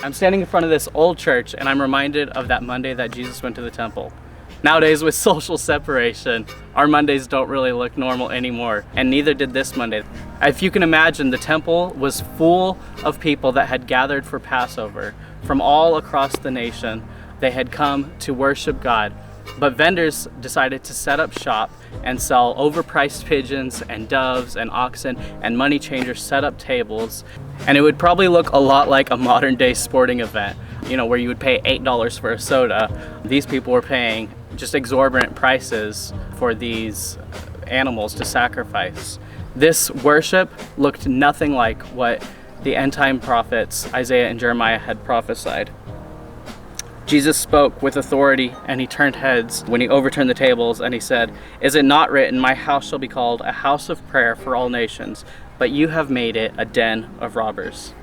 I'm standing in front of this old church and I'm reminded of that Monday that Jesus went to the temple. Nowadays, with social separation, our Mondays don't really look normal anymore, and neither did this Monday. If you can imagine, the temple was full of people that had gathered for Passover from all across the nation. They had come to worship God, but vendors decided to set up shop and sell overpriced pigeons and doves and oxen, and money changers set up tables. And it would probably look a lot like a modern day sporting event, where you would pay $8 for a soda. These people were paying just exorbitant prices for these animals to sacrifice. This worship looked nothing like what the end time prophets Isaiah and Jeremiah had prophesied. Jesus spoke with authority, and he turned heads when he overturned the tables, and he said, "Is it not written, my house shall be called a house of prayer for all nations, but you have made it a den of robbers."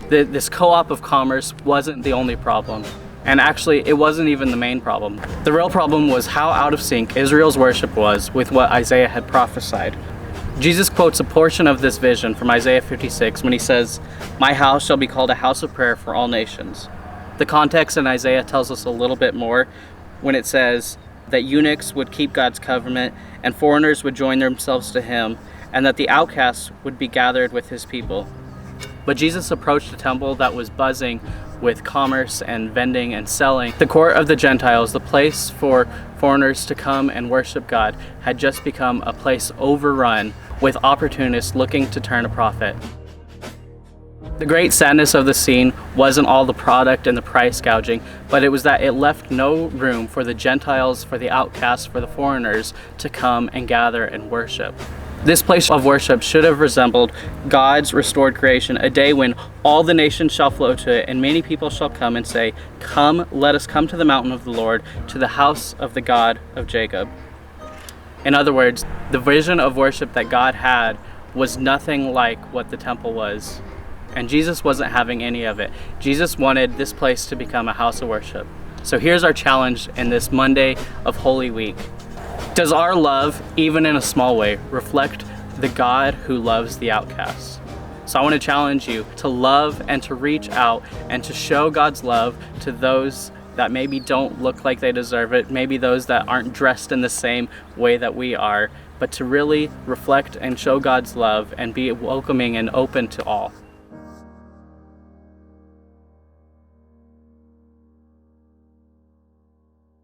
This co-op of commerce wasn't the only problem. And actually, it wasn't even the main problem. The real problem was how out of sync Israel's worship was with what Isaiah had prophesied. Jesus quotes a portion of this vision from Isaiah 56 when he says, "My house shall be called a house of prayer for all nations." The context in Isaiah tells us a little bit more when it says that eunuchs would keep God's covenant and foreigners would join themselves to him, and that the outcasts would be gathered with his people. But Jesus approached a temple that was buzzing with commerce and vending and selling. The court of the Gentiles, the place for foreigners to come and worship God, had just become a place overrun with opportunists looking to turn a profit. The great sadness of the scene wasn't all the product and the price gouging, but it was that it left no room for the Gentiles, for the outcasts, for the foreigners to come and gather and worship. This place of worship should have resembled God's restored creation, a day when all the nations shall flow to it, and many people shall come and say, "Come, let us come to the mountain of the Lord, to the house of the God of Jacob." In other words, the vision of worship that God had was nothing like what the temple was. And Jesus wasn't having any of it. Jesus wanted this place to become a house of worship. So here's our challenge in this Monday of Holy Week. Does our love, even in a small way, reflect the God who loves the outcasts? So I want to challenge you to love and to reach out and to show God's love to those that maybe don't look like they deserve it, maybe those that aren't dressed in the same way that we are, but to really reflect and show God's love and be welcoming and open to all.